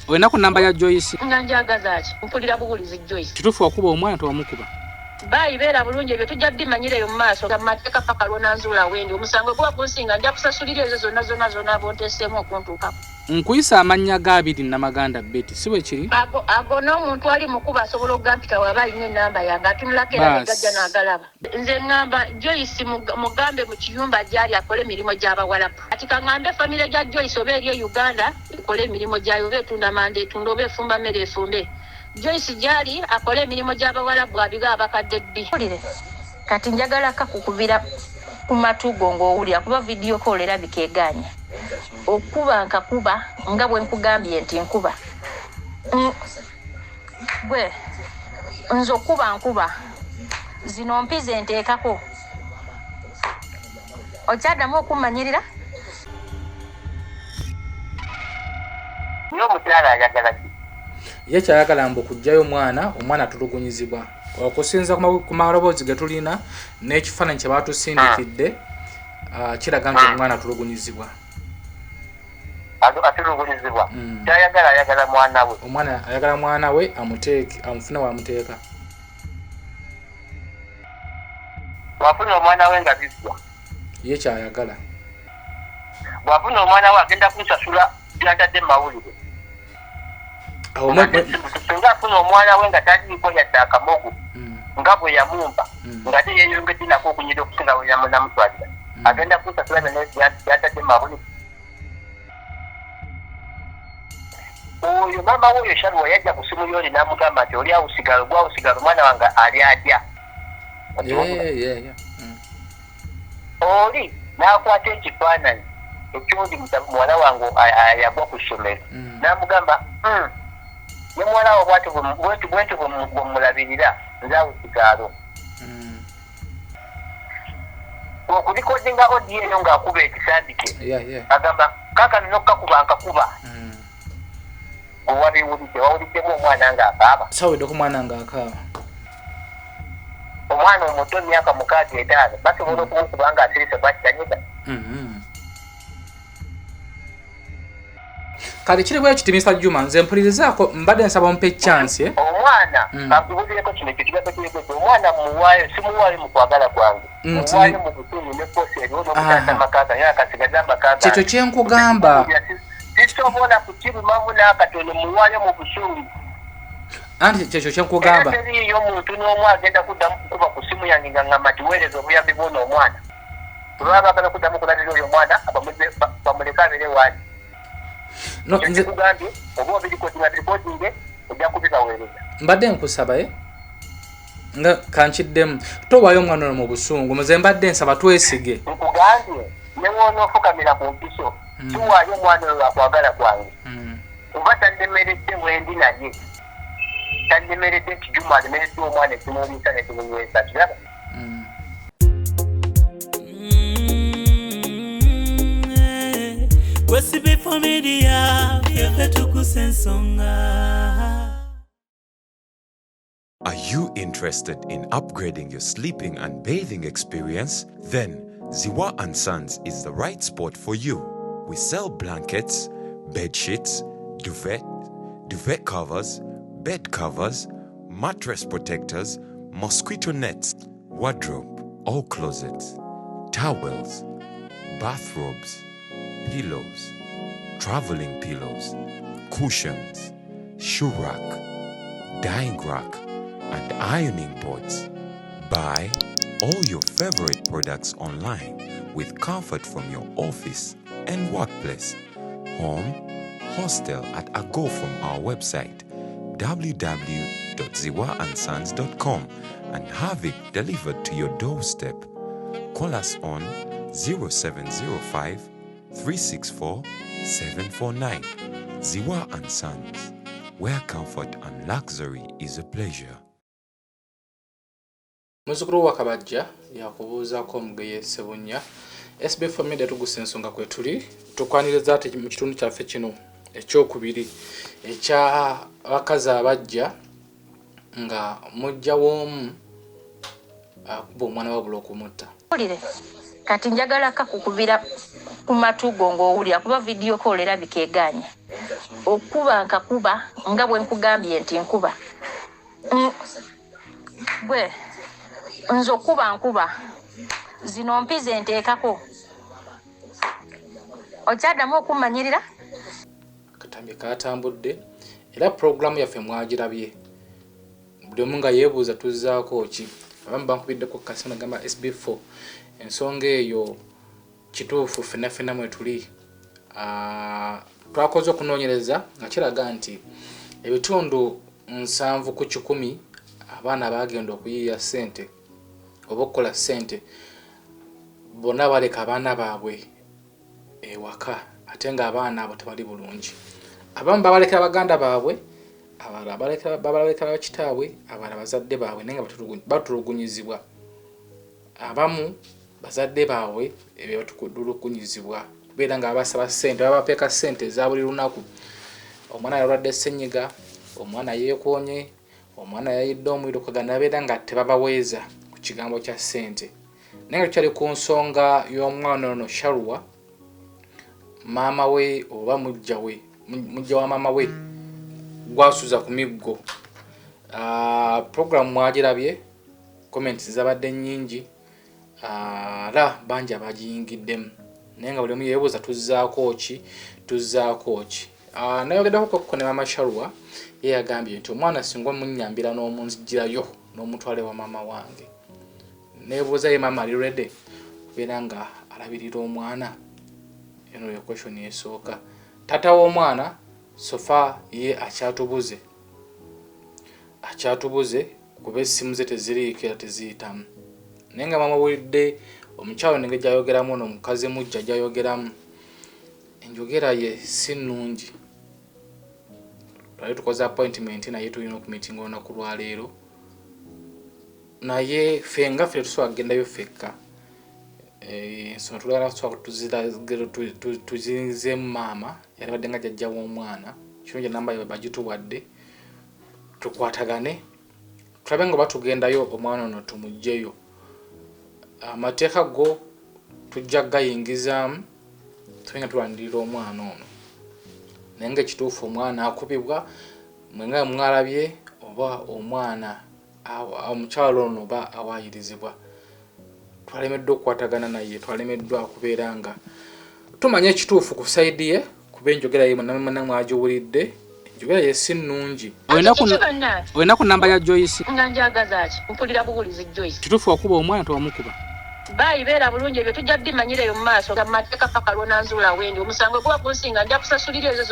Oyina ku namba ya Joyce. Nganjagaza ki? Mpulira bubulizi Joyce. Kitufu okuba omwana tewamukuba. Bayi beera bulungi ebyo tujja bimanyire mu maaso ga mateeka paka lwonanzuula wendi omusango gwa gusinga nja kusasulira ezo zonna bonteseemu okuntuukako. Nkuyisa amannya g'abiri Namaganda Betty si bwe kiri? Ago n'omuntu ali mukuba asobola okugampita waba alina ennamba yange atunulako era negajja n'agalaba. Nze ŋŋamba Joyce mugambe mu kiyumba gyali akole emirimu gy'abawalabu. Kati kaŋŋambe famire gya Joyce oba eri e Uganda ekole emirimu gyayo oba etunda manda etunda oba efumba mmere efumbe. Joyce gyali akole emirimu gy'abawalabu abiga abakadde bbi. Kati njagala kakukubira ku matugo ng'owulira kuba vidiyo call era bikeeganya. Okuba nkakuba nga bwe nkugambye nti nkuba. Gwe nze okuba nkuba zino mpize nteekako. Okyaddamu okummanyirira? Omukyala ayagala ki? Ye kyayagala mbu kujjayo omwana tulugunyizibwa. Okusinza ku maloboozi ge tulina n'ekifaananyi kye baatusindikidde kiraga nti omwana tulugunyizibwa. Atulugunyizibwa. Kyayagala mwana we. Omwana ayagala mwana we amufune wamuteeka. Bw'afuna omwana we nga bizzwa. Ye kyayagala. Bw'afuna omwana we agenda kunsasula byantadde mu mawulire. Singa afuna omwana we nga taliiko yadde akamogo nga bwe yamumba nga ate yeeyongedde nako okunyira okusinga bwe namutwalira agenda kunsasula byantadde mu mawulire. Oyo maama we oyo Shalwa yajja ku simu yoli n'amugamba nti oli awo sigalo gwawo sigalo omwana wange ali ajja. Oli n'akwata ekifaananyi eky'oli muwala wange yagwa ku ssomero n'amugamba ye muwala wo bwenti bwemulabirira nze awo sigalo. Okulikodinga odi eyo ng'akuba ekisandike agamba kaakano n'okukakuba nkakuba. Wawuliddemu omwana ng'akaaba. Sawedde ku mwana ng'akaaba. Omwana omuto emyaka 65 basobola okumukuba ng'asirise bwakitanyiga. Kale kiri bwe kiti Mr. Juma nze mpulirizaako mbadde nsaba mumpe chance. Omwana akubulireko kino ekigambo kiriko omwana muwaayo simuwaayo mu kwagala kwange. Muwaayo mu busungu ne posi eriwo n'okutaasa amakaaga naye akasigaza amakaaga. Kyekyo kye nkugamba. Sisobola kukirumamu n'akatono muwaayo mu busungu. Anti kyekyo kye nkugamba. Era teriyo omuntu n'omu agenda kuddamu kukuba ku simu yange nga ngamba nti weereza obuyambi bw'ono omwana. Olwaba baagala kuddamu kulabira oyo omwana bamuleke abeere waali. Nze kugambye oba obirikodinga birikodinge ojja kubibaweereza. Mbadde nkusaba nga kankiddemu towaayo omwana ono mu busungu muze mbadde nsaba twesige. Nkugambye ne woonoofukamira ku mpiso tuwaayo omwana oyo akwagala kwange. Oba tandemeredde wendi naye tandemeredde nti Juma alemeredde omwana ekimuliisa ne kimunywesa kiraba. SB4 Media, Tuggussa Enssonga. Are you interested in upgrading your sleeping and bathing experience? Then Ziwa & Sons is the right spot for you. We sell blankets, bed sheets, duvet covers, bed covers, mattress protectors, mosquito nets, wardrobe, all closets, towels, bathrobes, pillows, traveling pillows, cushions, shoe rack, dyeing rack, and ironing boards. Buy all your favorite products online with comfort from your office and workplace, home, hostel at a go from our website www.ziwaansons.com and have it delivered to your doorstep. Call us on 0705 364 749. Ziwa & Sons, where comfort and luxury is a pleasure. Muzukuru wa Kabajja yakubuuzaako Mugeye Ssebunya. SB4 Media Tuggussa Enssonga kwe tuli tukwaniriza ate mu kitundu kyaffe kino ekyokubiri ekya abakazi abajja nga mujja w'omu akuba omwana wabula okumutta. Kati njagala kakukubira ku matugo ng'owulira kuba vidiyo call era bikeeganya. okuba nkakuba nga bwe nkugambye nti nkuba bwe nze okuba nkuba zino mpize nteekako okyaddamu okummanyirira akatambi katambudde era programu yaffe mwagirabye buli omu nga yeebuuza tuzzaako ki abamu bankubiddeko kasina gamba SB4 ensonga eyo kituufu ffenna mwe tuli twakoze okunoonyereza nga kiraga nti ebitundu 7 ku 100 abaana bagenda okuyiiya ssente oba okukola ssente bonna baleka abaana baabwe ewaka ate nga abaana abo tebali bulungi abamu babalekera baganda baabwe abalala babalekera bakitaabwe abalala bazadde baabwe naye nga batulugunyizibwa abamu bazadde baabwe ebyo batulugunyizibwa kubeera nga abasaba ssente babapeeka ssente eza buli lunaku omwana yalwadde ssenyiga omwana yeekoonye omwana yayidde omuliro kagana nabeera nga tebabaweeza ku kigambo kya ssente naye nga tukyali ku nsonga y'omwana ono Shalwa maama we oba mujja wa maama we gwasuza ku miggo program mwagirabye comments zabadde nnyingi la bangi abagiyingiddemu naye nga buli omu yeebuuza tuzzaako ki nayogeddako ko ne maama Shalwa ye yagambye nti omwana singa omunnyambira n'omunzigirayo n'omutwale wa maama wange neebuuza ye maama ali ready kubeera nga alabirira omwana eno yo question esooka tata w'omwana sofa ye akyatubuze kuba essimu ze teziriiko era teziyitamu naye nga maama wulidde omukyalo nenge gyayogeramu n'omukazi mujja gyayogeramu enjogera ye si nnungi twali tukoze appointment naye tulina okumitinga olunaku lwaleero naye ffe nga ffe tusobola kugendayo ffekka ensonga tulagala tuzinzeemu maama yali badde nga jjajja w'omwana kino gye namba yabe bagituwadde tukwatagane tulabe nga batugendayo omwana ono tumugjeyo amateeka go tujja gayingizaamu tubenga tulandirira omwana ono naye nga ekituufu omwana akubibwa mwenga mwalabye oba omwana omukyalo ono oba awaayirizibwa twalemeddwa okukwatagana naye twalemeddwa okubeera nga tumanye ekituufu ku saidi ye kuba enjogera ye mwenna mwagiwulidde enjogera ye si nnungi olina ku namba ya Joyce nga njagaza ki mpulira buwulizi Joyce kituufu wakuba omwana tewamukuba bayibeera bulungi ebyo tujja bimanyireyo mu maaso ga mateeka paka lwonanzuula wendi omusango guba gunsinga nja kusasulira ezo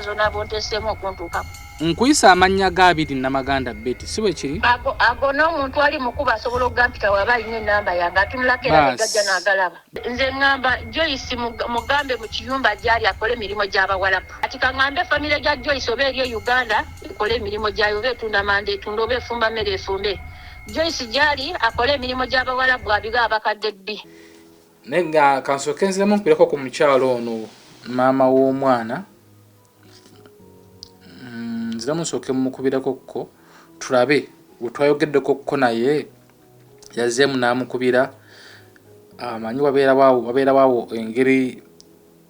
zonna abonteeseemu okuntuukako nkuyisa amannya g'abiri namaganda Betty si bwe kiri ago n'omuntu ali mukuba asobola okugampita waba alina ennamba yange atunulako era negajja n'agalaba nze ŋŋamba Joyce mugambe mu kiyumba gyali akole emirimu gy'abawalabu kati kaŋŋambe famire gya Joyce oba eri e Uganda ekole emirimu gyayo oba etunda manda etunda oba efumba mmere efumbe Joyce gyali akole emirimu gy'abawalabu abiga abakadde bbi naye nga kansooke nziremu nkubireko ku mukyalo ono maama w'omwana nziramu nsooke mukubirako ko tulabe bwe twayogeddeko ko naye yazzeemu n'amukubira amanyi wabeerawaawo engeri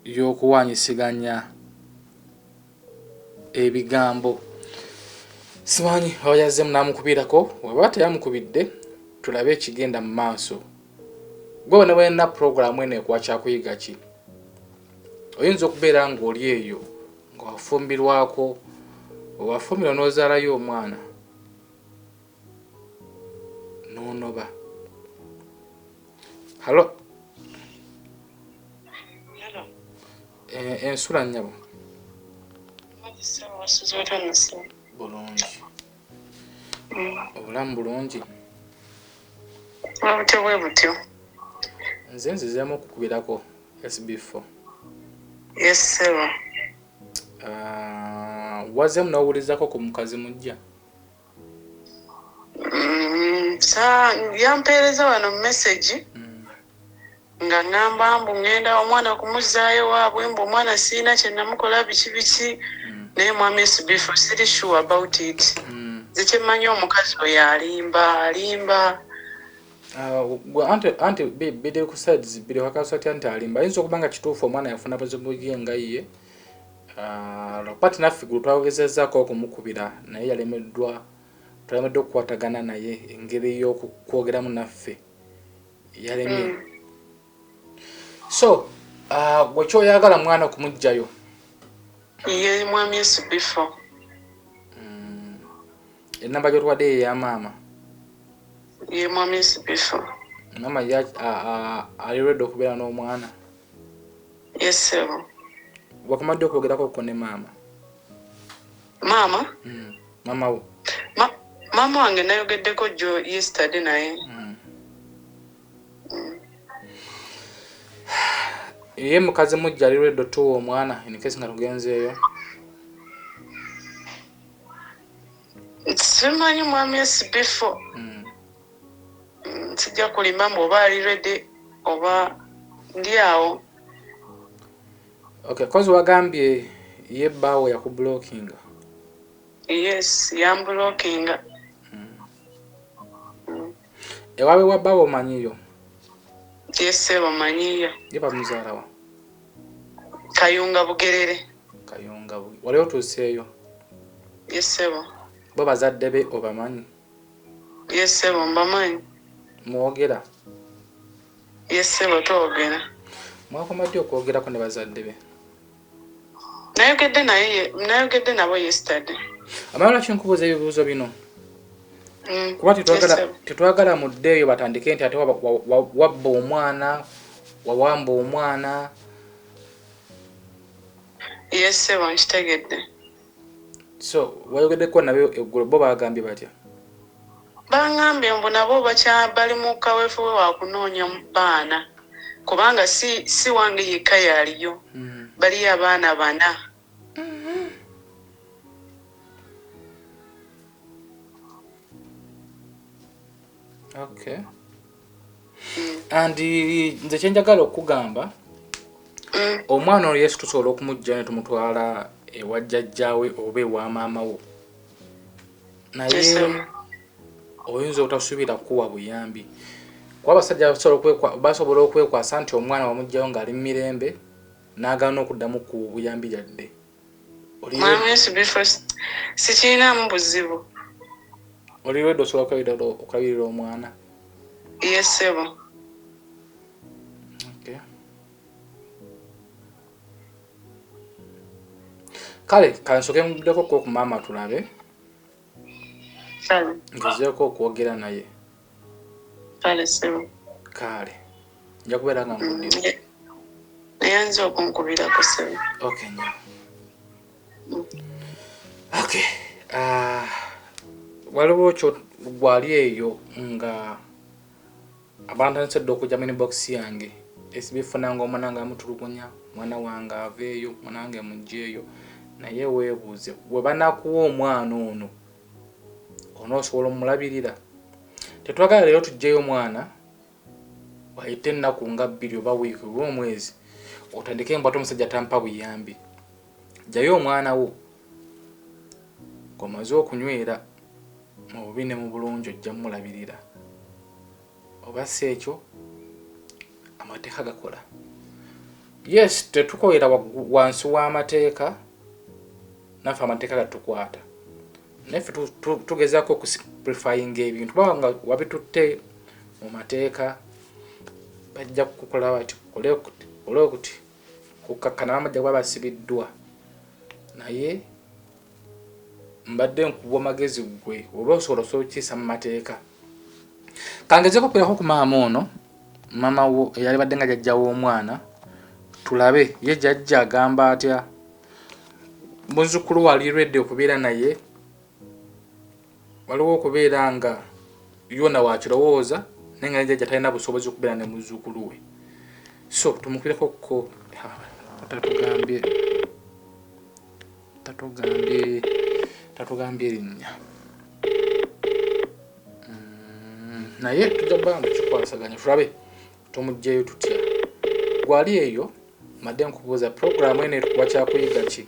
y'okuwaanyisiganya ebigambo simanyi oba yazzeemu n'amukubirako weba teyamukubidde tulabe ekigenda mu maaso gwe ne bwena puroguramu eno ekwakyakuyiga ki oyinza okubeera ng'oli eyo nga wafumbirwako owafumbirwa n'ozaalayo omwana n'onoba halo ensula nnyabo bulungi obulamu bulungi obutyo bwe butyo nze nzizeemu okukubirako SB4 yesebo wazeemu n'owulizako ku mukazi mujja yampeereza wano mu message nga ngamba mbu ngenda omwana kumuzaayo waabwe mbu omwana siina kye namukola biki naye mwami SB4 siri sure about it zekyemanyi omukazi oyo alimba anti bidde ku sides biri wakasati anti alimba ayinza okuba nga kituufu omwana yafuna buzibu bye nga ye Lopati naffe gwe twagezezzaako okumukubira naye yalemeddwa okukwatagana naye engeri y'okwogeramu naffe yalemye. So gwe kyoyagala mwana okumugjayo? Ye mwami SB4. Enamba gy'otuwadde ye ya maama? Ye mwami SB4. Maama ali ready okubeera n'omwana? Yes sir. Wakomadde okwogerako ko ne maama? Mama? Mama wo? Mama wange nayogeddeko jo yesterday naye. Ye mukazi mujja ali ready otuwa omwana in case nga tugenzeeyo? Simanyi mwami SB4. Sijja kulimba mbu oba ali ready oba ndi awo. Okay, cause wagambye ye bawo yakublockinga. Yes, yamblockinga. Ewawe wa bawo manyiyo? Yes sir, bamanyiyo. Ye bamuzaala wa? Kayunga Bugerere. Kayunga Bugerere. Wali otuuseeyo? Yes sir. Bo bazadde be obamanyi? Yes sir, mbamanyi. Mwogera? Yes sir, twogera. Mwakomadde okwogerako ne bazadde be? Nayogedde nabo yesterday. Amala lwaki nkubuuza ebibuuzo bino? Kuba tetwagala muddeeyo batandike nti ate wabba omwana, wawamba omwana. Yes sir, nkitegedde. So wayogeddeko nabyo eggulo bo bagambye batya? Bangambye mbu nabo bali mu kaweefube wa kunoonya mu baana kubanga si wange yekka yaliyo. Baliyo abaana 4. Okay. And nze kyenjagala okugamba omwana oyo Yesu tusobola okumujja ne tumutwala ewa jjajjaawe oba ewa maama wo. Naye oyinza otasuubira kuwa buyambi. Kuba abasajja basobola okwekwasa nti omwana wamugjayo ng'ali mu mirembe n'agaana okuddamu ku buyambi yadde. Mwami SB4 sikiinamu buzibu. Oli ready osobola okulabirira omwana? Yes sir. Okay. Kale kansoke muddeko ku maama tulabe. Kale. Ngezeeko okwogera naye. Kale sir. Kale. Nja kubeera nga nkuddira. Nayanza okunkubirako sir. Okay nnyo. Okay. Waliwo kyo gwali eyo nga abantu nsedde okujja mu inbox yange SB4 nanga omwana nga amutulugunya mwana wange aveeyo mwana wange mujjeeyo naye weebuuze bwe banakuwa omwana ono onoosobola omulabirira. Tetwagala leero tujjeyo omwana wayite ennaku nga 2 oba wiiki oba omwezi otandike embwate omusajja tampa buyambi. Jjayo omwana wo komaze okunywera mu bubi ne mu bulungi ojja mulabirira. Oba si ekyo amateeka gakola. Yes, tetukolera wansi w'amateeka naffe amateeka gatukwata. Naffe tugezaako okusimplifyinga ebintu baba nga wabitutte mu mateeka bajja kukola bati kole okuti kukakkana bamajja kuba basibiddwa. Naye mbadde nkubwa magezi gwe oba osobola okukiisa mu mateeka. Kangezeeko kwirako ku maama ono maama wo eyali badde nga jjajja w'omwana tulabe ye jjajja agamba atya. Muzzukulu wali ready okubeera naye, waliwo okubeera nga yona wakirowooza naye nga jjajja talina busobozi okubeera ne muzzukulu we. So tumukwireko ko tatugambye erinnya. Naye tujja kuba nga tukikwasaganya tulabe tumugjeyo tutya. Gwali eyo madde nkubuuza programu ene kuba kyakuyiga ki?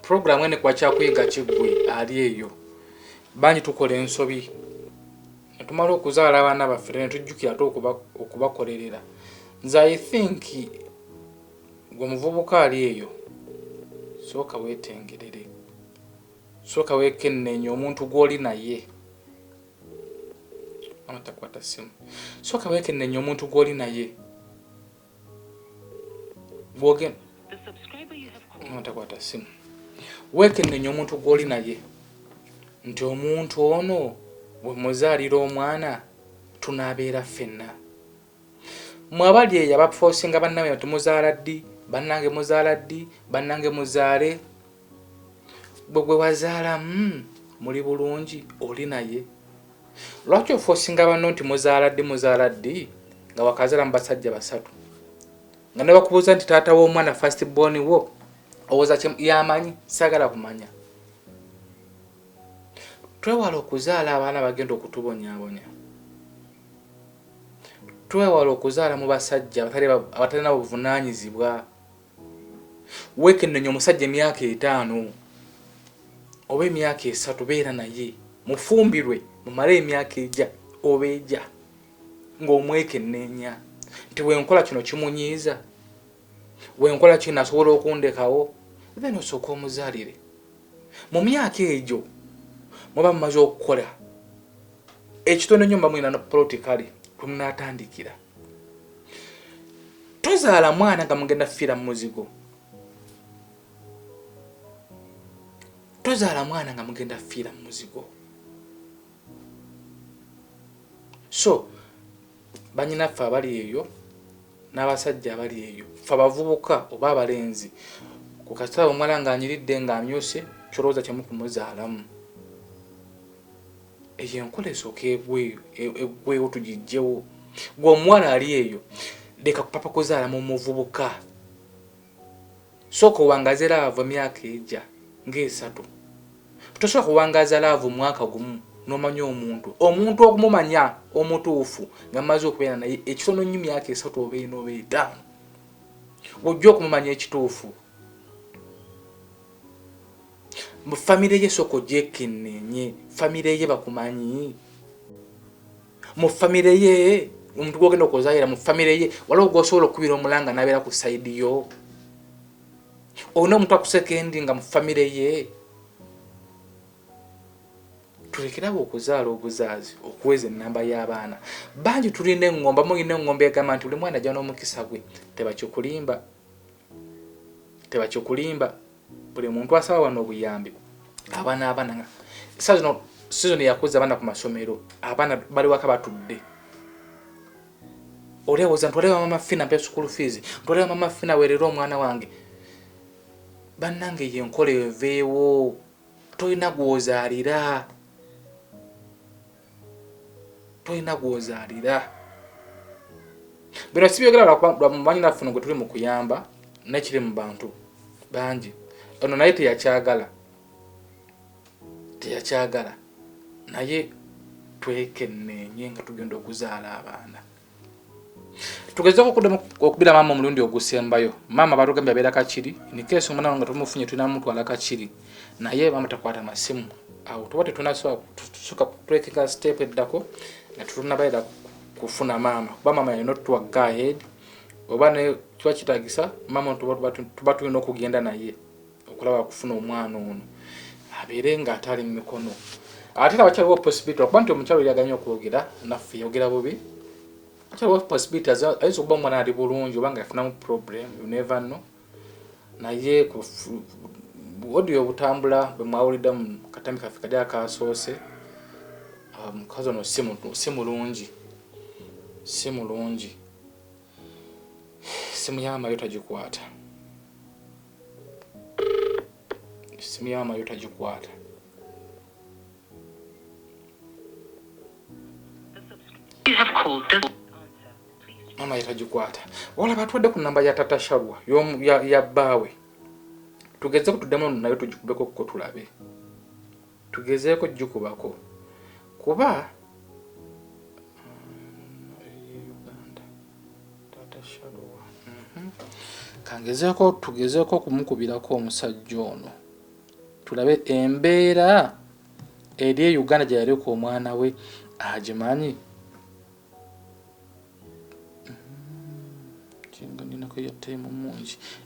Programu ene kuba kyakuyiga ki gwe ali eyo? Banyi tukola ensobi ne tumala okuzaala abaana baffe ne tujjukira ate okubakolerera. Nze I think gwe muvubuka ali eyo sooka weetengerere, sooka weekenneenye omuntu gw'oli naye. Mama takwata ssimu. Sooka weekenneenye omuntu gw'oli naye. Bw'ogenda mama takwata ssimu. Weekenneenye omuntu gw'oli naye nti omuntu ono bwe muzaalira omwana tunaabeera ffenna. Mwabali eyo abafoosinga bannabwe tumuzaala ddi, bannange muzaala ddi, bannange muzaale. Bwe wazaala muli bulungi oli naye. Lwaki ofoosinga banno nti muzaala ddi nga wakazaala mu basajja basatu, nga ne bakubuuza nti taata w'omwana first born wo owooza yamanyi? Saagala kumanya. Twewala okuzaala abaana bagenda okutubonyaabonya. Twewala okuzaala mu basajja abatalina buvunaanyizibwa. Weekenneenye omusajja emyaka 5 oba emyaka 3 beera naye, mufumbirwe mumale emyaka ejja oba ejja ng'omwekenneenya nti wenkola kino kimunyiiza, wenkola kino asobola okundekawo, then osooka omuzaalire. Mu myaka egyo muba mumaze okukola ekitono nnyo, mba mulina politically kwemunaatandikira. Tozaala mwana nga mugenda fiira mu muzigo. Tozaala mwana nga mugenda fiira mu muzigo. So bannyinaffe abali eyo n'abasajja abali eyo, ffe abavubuka oba abalenzi, ku kasita omwana ng'anyiridde ng'amyuse kyolowooza kyemukumuzaalamu. Eyo enkola esooka eggweewo tugijjewo. Gwe omuwala ali eyo leka kupapa kuzaala mu muvubuka. Sooka owangaze laavu emyaka ejja nga 3. Tosobola kuwangaza laavu mwaka gumu n'omanya omuntu okumumanya omutuufu nga mmaze okubeera naye ekitono nnyo myaka 3 oba 4 oba 5. Ojja okumumanya ekituufu. Mu famire ye sooka ogyekenneenye, famire ye bakumanyi. Mu famire ye omuntu gw'ogenda okuzaayira mu famire ye waliwo gw'osobola okubira omulanga n'abeera ku sayidi yo. Olina omuntu akusekendi nga mu famire ye. Tulekerawo okuzaala obuzaazi okuweza ennamba y'abaana. Bangi tulina eŋŋomba, mulina eŋŋomba egamba nti buli mwana ajja n'omukisa gwe. Tebakikulimba. Buli muntu asaba wano obuyambi. Abaana season yakuza abaana ku masomero, abaana bali waka batudde. Olowooza nti oleba mama ffina mpe school fees, oleba mama ffina weerera omwana wange. Bannange yenkola eveewo, tolina gw'ozaalira. Bino si byogera lwamumanyi naffe gwe tuli mu kuyamba nekiri mu bantu bangi. Ono naye teyakyagala naye twekenneenye nga tugenda okuzaala abaana. Tugezeeko okubira maama omulundi ogusembayo. Maama batugambye abeera Kakiri, nikeesi omwana nga tumufunye tulina mutwala Kakiri, naye maama takwata masimu. Awo tuba tetunasobola tusooka twekeka step eddako nga tunabayira kufuna maama, kuba maama yalina otuwa go ahead oba ne kiba kitaagisa maama tuba tulina okugenda naye okulaba kufuna omwana ono abeere ng'atali mu mikono. Ate era wakyaliwo possibility okuba nti omukyalo yaganya okwogera naffe yogera bubi. Wakyaliwo possibility ayinza okuba omwana ali bulungi oba nga yafunamu problem, you never know. Naye audio obutambula bwe mwawulidde mu katami kaffe kali akasoose, mukazi ono si mulungi. Simu ya maama yo tagikwata. Mama yetagikwata. Wala batwadde ku namba ya tata Shalwa ya bbaawe. Tugezeeko tuddemu nayo tugikubeko ko tulabe. Tugezeeko gikubako. Kuba Uganda tata Shalwa. Tugezeeko kumukubirako omusajja ono. Tulabe embeera eri Uganda gye yaliko omwana we agimanyi.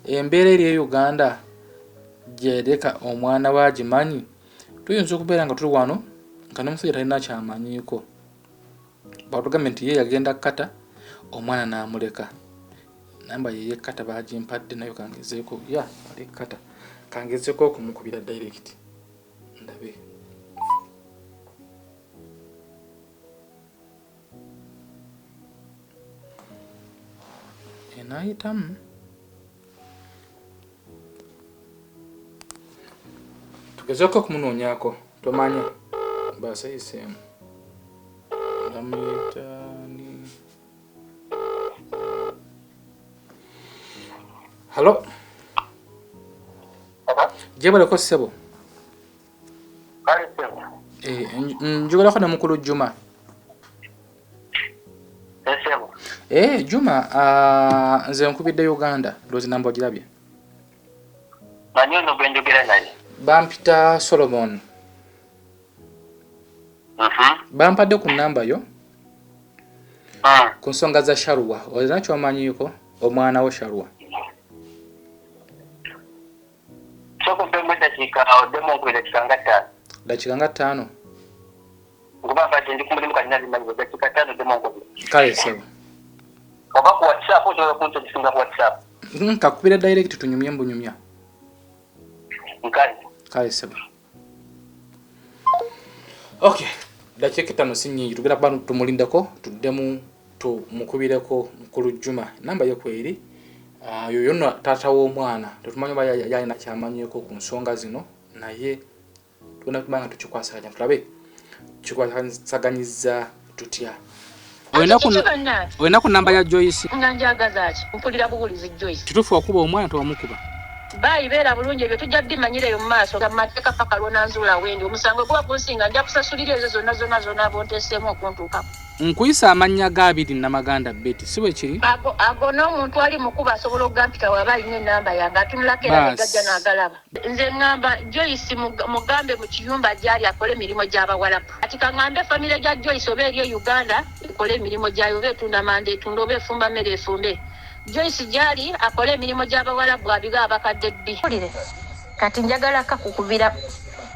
Embeera eri Uganda gyereka omwana wagimanyi tuyinza okubeera nga tuli wano nga n'omusajja talina kyamanyiiko batugambye nti ye yagenda kata omwana n'amuleka namba yeye kata bagimpadde nayo kangezeeko ali kata kangezeeko okumukubira direct ndabe enayitamu tugezeeko okumunoonyaako tomanya basayiseemu ndamuyitani halo jebaleko ssebo njogerako ne mukulu Juma Juma nze nkubidde Uganda loozi namba ogirabye Mani ono gwe njogera naye bampita Solomon bampadde ku namba yo ku nsonga za Sharwa olina kyomanyiiko omwana wo Sharwa dakika nga 5 kale sebo kakubira direct tunyumye mbunyumya kale sebo okay dakika 5 sinyingi tugera bano tumulindako tuddemu tumukubireko mukulu Juma namba yo kweri yoyonna tata w'omwana tetumanyi ba yalina kyamanyiiko ku nsonga zino naye tuna kubanga tukikwasaganya tulabe kikwasaganyiza tutya olina ku namba ya Joyce nga njagaza ki mpulira bubulizi Joyce tutufu okuba omwana tewamukuba bayi beera bulungi ebyo tujja bimanyireyo mu maaso ga mateeka paka lwonanzuula wendi omusango guba gunsinga nja kusasulira ezo zonna bonteeseemu okuntuukako nkuyisa amannya g'abiri Namaganda Betty si bwe kiri ago n'omuntu ali mukuba asobola okugampika waba alina enamba yange atunulako era negajja n'agalaba nze ŋŋamba Joyce mugambe mu kiyumba gyali akole emirimu gy'abawalapu kati kaŋŋambe famire gya Joyce oba eri e Uganda ekole emirimu gyayo oba etunda manda etunda oba efumba mmere efumbe Joyce gyali akole emirimu gy'abawalapu abiga abakadde bbi kati njagala kakukubira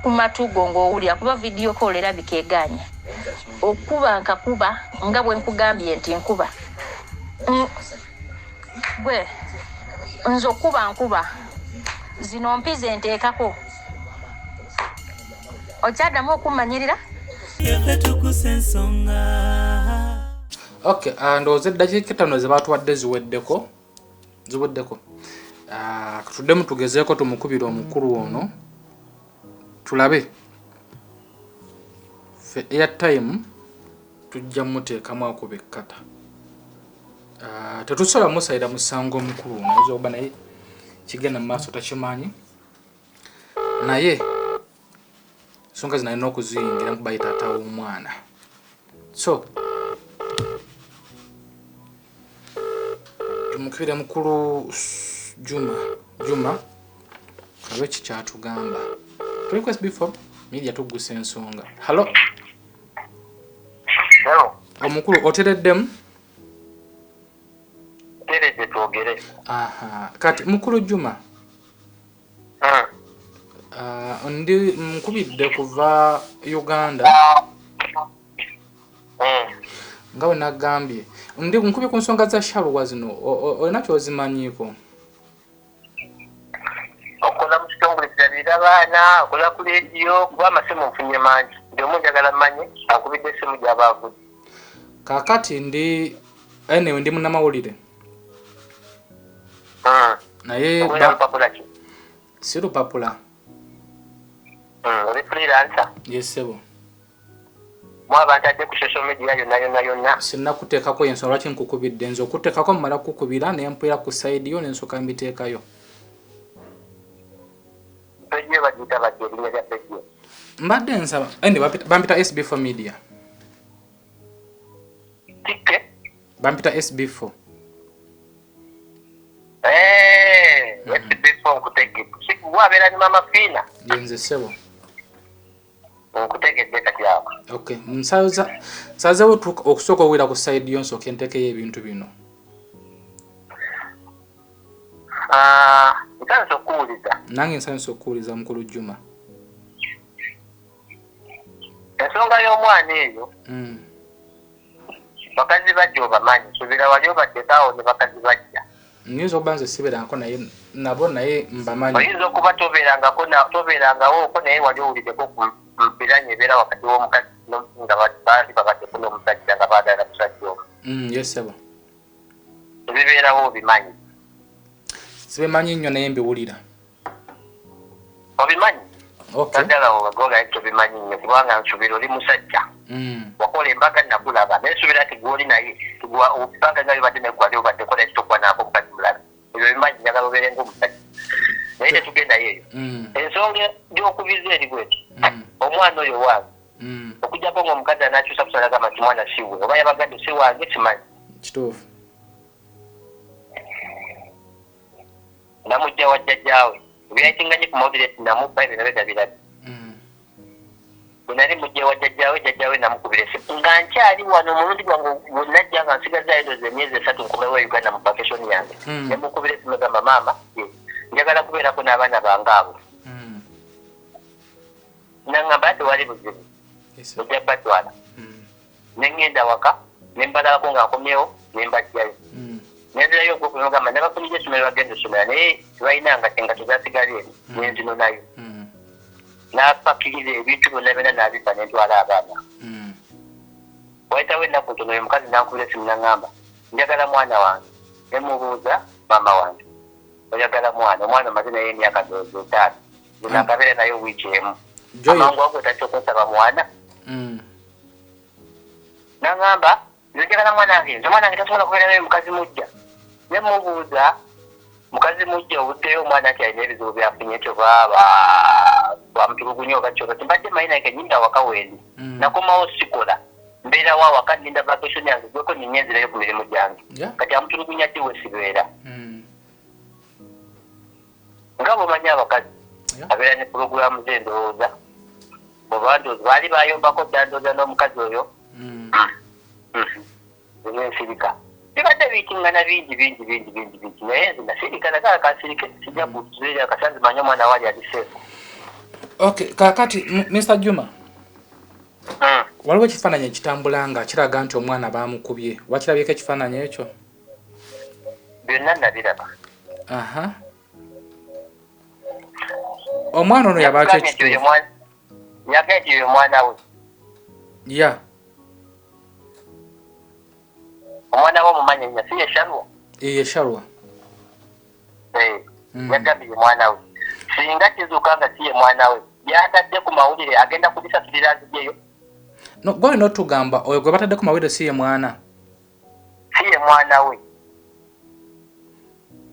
ku matugo ng'owulira kuba vidiyo call era bikeeganya okuba nkakuba nga bwe nkugambye nti nkuba gwe nze okuba nkuba zino mpize nteekako okyaddamu okumanyirira Tuggussa Enssonga okay ndowooza eddakiika 5 ze baatuwadde ziweddeko tuddemu tugezeeko tumukubira omukulu ono tulabe fe airtime tujja muteekamu akuba ekkata tetusobola musayira musango omukulu ono ayinza okuba naye kigenda mu maaso takimanyi naye ensonga zino alina okuziyingira nkuba ye taata w'omwana so tumukubire mukulu Juma kabe kikyatugamba tuli ku SB4 Media Tuggussa Enssonga halo omukulu otereddemu twogere kati mukulu Juma ndi nkubidde kuva Uganda nga we nagambye ndi nkubye ku nsonga za Sharwa zino olina kyozimanyiiko okola mu kitongole kirabira abaana okola ku leediyo kuba amasimu nfunye mangi ndi omu njagala mmanye akubidde essimu gy'abaavuzi kaakati ndi anyway ndi munnamawulire naye si lupapula oli freelancer yesebo abantu adde ku social media yonna sinnakuteekako ensonga lwaki nkukubidde nze okuteekako mmala kukubira ne mpera ku side yo n'ensooka mbiteekayo pejiyo bagiyita badde erinnya lya pejiyo mbadde nsaba bampita SB4 Media tikke bampita SB4 SB4 nkutegedde wabeera ni mama fiina yenze sebo nkutegedde kati awo okay nsazewo okusooka owera ku side yo nsooka enteekeyo ebintu bino nsanze okuwuliza. Nange nsanze okuwuliza mukulu Juma. Ensonga y'omwana eyo bakazi bajja obamanyi subira wali obateekaawo ne bakazi bajja. Nyinza okuba nze sibeerangako naye nabo naye mbamanyi. Oyinza okuba tobeerangawo naye wali owuliddeko ku mpiranya ebeera wakati w'omukazi nga baali babaddeko n'omusajja nga baagala musajja oyo. Yes sebo. Ebibeerawo obimanyi. Sibimanyi nnyo naye mbiwulira. Obimanyi? Okay. Naddala obagola tobimanyi nnyo kubanga nsubira oli musajja. Wakola embaga nakulaba naye subira nti gw'oli naye obanga nga bibadde neggwali obaddeko naye kitokwa naako mukazi mulala. Ebyo bimanyi njagala obeere ng'omusajja. Naye tetugendayo eyo. Ensonga gy'okubiza eri bweti. Omwana oyo wange. Okujjako ng'omukazi anaakyusa kusala gamba nti mwana si we oba yabagadde si wange simanyi. Kituufu. Namujja wa jjajjaawe ebyayitiŋŋanye ku mawulire namubba ebyo nabyo gabirabye. Bwe nali mujja wa jjajjaawe namukubira esimu nga nkyali wano omulundi gwange bwennajja nga nsigazaayo edozi emyezi 3 nkomewo Uganda mu vakation yange. Ne mukubira esimu egamba maama njagala kubeerako n'abaana bange abo. Naŋŋamba tewali buzibu ojja batwala. Ne ŋŋenda waka ne mbalabako nga nkomyewo ne mbajjayo. Nenzirayo ogw'okumugamba n'abafunira essomero bagenda essomero naye tebalina nga tezasigala eri nenzino nayo. N'apakiriza ebintu byonna byonna n'abibba ne ntwala abaana. Wayitawo ennaku ntono oyo mukazi n'ankubira essimu n'aŋŋamba njagala mwana wange. Ne mubuuza maama wange oyagala omwana omaze naye emyaka 5 nakabeera naye wiiki emu. Amangu ago tatya okunsaba mwana. N'aŋŋamba njagala mwana wange nze mwana wange tasobola kubeera naye mukazi mujja. Ne mubuuza mukazi mujja obuddeyo omwana nti alina ebizibu byafunye kyo bamutulugunya oba kyoba timbadde manyi naye kenyinda waka wendi. Nakomawo sikola mbeera wa waka nninda vakation yange gweko ninyenzirayo ku mirimu gyange. Kati amutulugunya ddi we sibeera. Nga bw'omanyi abakazi abeera ne pulogulaamu ze ndowooza oba ndowooza baali bayombako dda ndowooza n'omukazi oyo ensirika bibadde biyitingana bingi naye nze nasirika nagala kansirike sijja kuzuira akasanzi manye omwana waali ali seefu. Okay, kakati Mr. Juma. Waliwo ekifaananyi ekitambula nga kiraga nti omwana baamukubye. Wakirabyeko ekifaananyi ekyo? Byonna nabiraba. Omwana ono yabaako ekituufu. Yagamba nti oyo mwana we. Ya. Omwana we omumanyi nnyo si ye Shalwa? Ye Shalwa. Yagambye ye mwana we. Singa kizuuka nga si ye mwana we yatadde ku mawulire agenda kubisasulira nzijeyo. No, gwolina otugamba oyo gwe batadde ku mawulire si ye mwana. Si ye mwana we.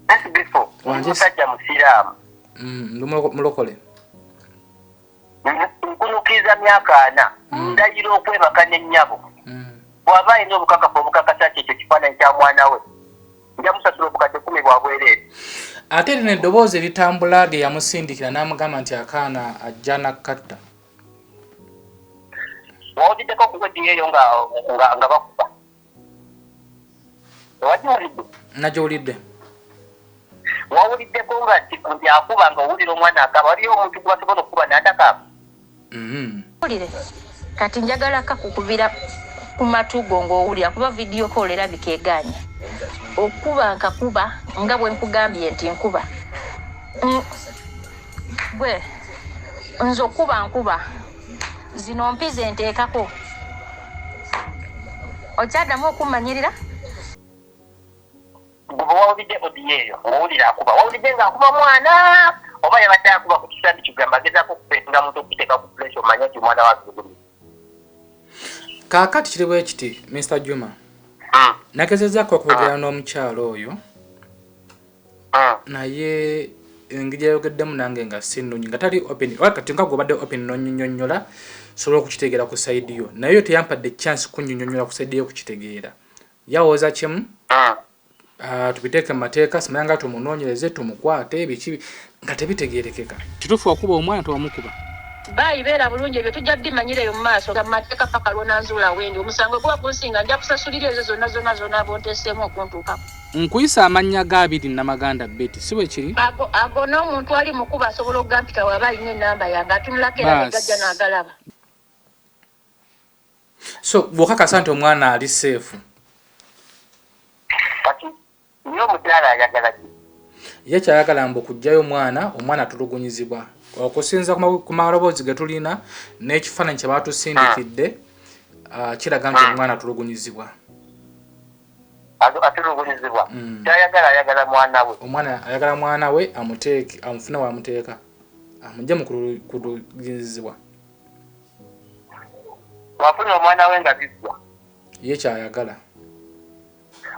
SB4 omusajja musiraamu. Ndi mulokole. Nkunukiza myaka 4 ndayira okwebaka n'ennyabo. Bw'aba alina obukakafu obukakasa ki ekyo kifaananyi kya mwana we nja musasula obukadde 10 bwa bwereere. Ate erina eddoboozi eritambula ge yamusindikira n'amugamba nti akaana ajja nakkatta. Wawuliddeko ku wedi eyo nga bakuba? Wagiwulidde? Nagiwulidde. Wawuliddeko nga nti akuba nga owulira omwana akaba waliyo omuntu gwasobola okukuba n'atakaaba? Kati njagala kakukubira ku matu go ng'owulira kuba vidiyo call erabika egaanya. Okuba nkakuba nga bwe nkugambye nti nkuba. Bwe nze okuba nkuba zino mpize nteekako. Okyaddamu okumanyirira? Gwe wawulidde odiyo eyo ng'owulira akuba wawulidde ng'akuba mwana oba yabadde akuba ku kisambi kigamba agezaako okupeesinga muntu okuteeka ku puleesi omanye nti mwana waagulumi. Kaakati kiri bwe kiti Mr. Juma. Nagezezaako okwogera n'omukyala oyo. Naye engeri yayogeddemu nange nga si nnungi nga tali open. Kati nga gw'obadde open n'onnyonnyola sobola okukitegeera ku sayidi yo. Naye yo teyampadde chance kunnyonnyola ku sayidi yo okukitegeera. Yawooza kimu. Tubiteeke mu mateeka simanya nga tumunoonyereze tumukwate biki nga tebitegeerekeka. Kituufu okuba omwana tewamukuba. bayibeera bulungi ebyo tujja bimanyireyo mu maaso gamateeka paka lwonanzuula wendi omusango guba gunsinga nja kusasulira ezo zonna bonteeseemu okuntuukako nkuyisa amannya g'abiri Namaganda Betty si bwe kiri ago n'omuntu ali mukuba asobola okugampita waba alina ennamba yange atunulako era negajja n'agalaba so bw'okakasa nti omwana ali seefu kati niyo omukyala ayagala ki ye kyayagala mbu okugjayo omwana atulugunyizibwa okusinza ku maloboozi ge tulina n'ekifaananyi kye baatusindikidde kiraga nti omwana atulugunyizibwa atulugunyizibwa kyayagala mwana we omwana ayagala mwana we amuteeke amufune wamuteeka amugye mu kulugunyizibwa wafuna omwana we nga biggwa ye kyayagala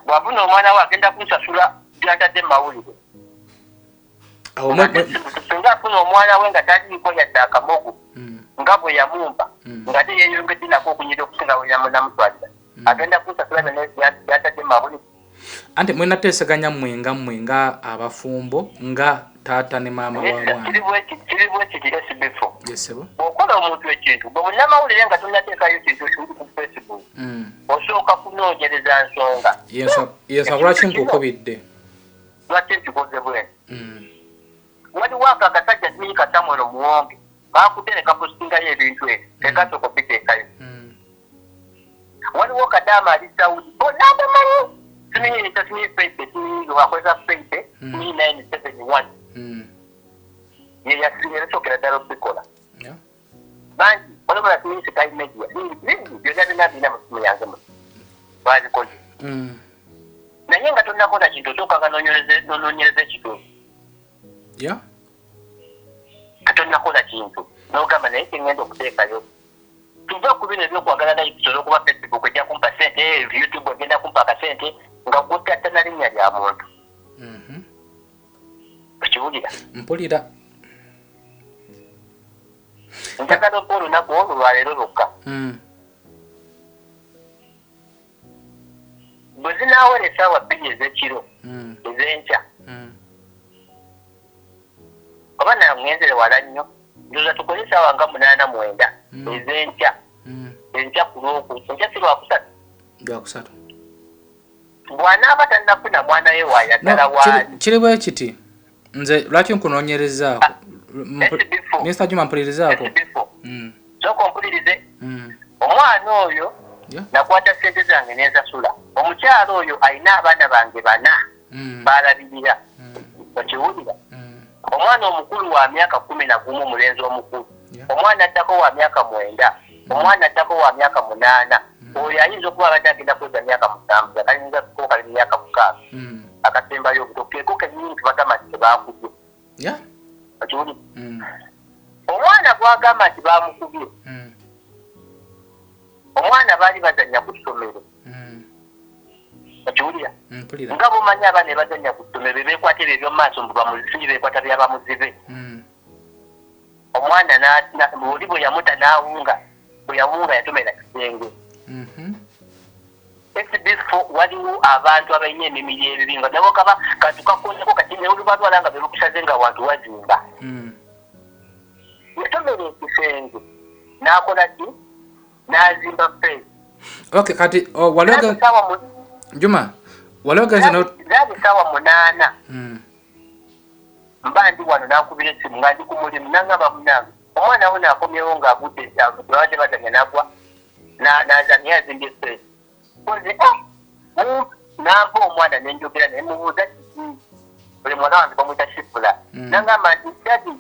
wafuna omwana we agenda kunsasula byatadde mu mawulire singa afuna omwana we nga taliiko yadde akamogo nga bwe yamumba nga te yeeyongedde nako okunyira okusinga bwe namutwalira agenda kunsasula byatadde mu mawulire anti mwenateeseganya mmwe nga abafumbo nga taata ne maama wa mwana kiri bwe kitire SB4 yesebo bw'okola omuntu ekintu bwe munnamawulire nga tonnateekayo kintu ekiri ku Facebook osooka kunoonyereza nsonga yensonga lwaki nkukubidde lwaki nkikoze bwene waliwo ako akasajja timanyi katamwero muwonge kaakudde ne kapostingayo ebintu ebyo tekasooka obiteekayo waliwo Kadama ali Saudi bonna bamanyi tuminyi paype tuminyi wakozesa paype 3971 yeyasookera ddala okubikola bangi olabula tuminyi Sky Media byonna byonna birina mu simu yange mu babikoze naye nga tonnakola kintu osookanga nonoonyereza ekituufu tonnakola kintu n'ogamba naye kyeŋŋenda okuteekayo tuva ku bino ebyokwagala naye tusobola okuba Facebook ejja kumpa sente YouTube egenda kumpa akasente nga gwotatta na linnya lya muntu okiwulira mpulira njagala oba olunaku olwo lwaleero lwokka bwe zinaawera essaawa 2 ez'ekiro ez'enkya oba namwenzere wala nnyo ndoza tukole essaawa nga 8-9 ez'enkya enkya ku lwoku enkya si lwakusatu bw'anaaba tannafuna mwana we waayagala waali kiri bwe kiti nze lwaki nkunoonyerezaako Mr. Juma mpulirizaako sooka ompulirize omwana oyo nakwata ssente zange n'ensasula omukyala oyo alina abaana bange 4 baalabirira okiwulira omwana omukulu wa myaka 11 omulenzi omukulu omwana addako wa myaka 9 omwana addako wa myaka 8 oyo ayinza okuba abadde agenda kweza myaka 7 akalinza kukooka myaka 6 akasembayo obuto keeko kenyini tebagamba nti tebaakubye okiwulira omwana gwagamba nti baamukubye omwana baali bazannya ku ssomero okiwulira nga bomanyi abaana ebazannya ku ssomero beekwata ebyo eby'omu maaso mbu bamuzisinyi beekwata byabamuzibe omwana oli bwe yamuta n'awunga bwe yawunga yatomera kisenge SB4 waliwo abantu abalina emimiri ebibi nga nabo kaba kantu kakonako kati ne olubatwala nga belukusaze nga wantu wazimba yatomera ekisenge n'akola ki n'azimba fence okay kati Juma walogenze no sawa 8 mba ndi wano nakubira esimu nga ndi ku mulimu nangamba munange omwana we naakomyewo ng'agudde abadde batanya nagwa nazanya azimbye fence koze nava omwana nenjogera naye mubuuza kiki buli mwana wange bamwita shifula nangamba nti dadi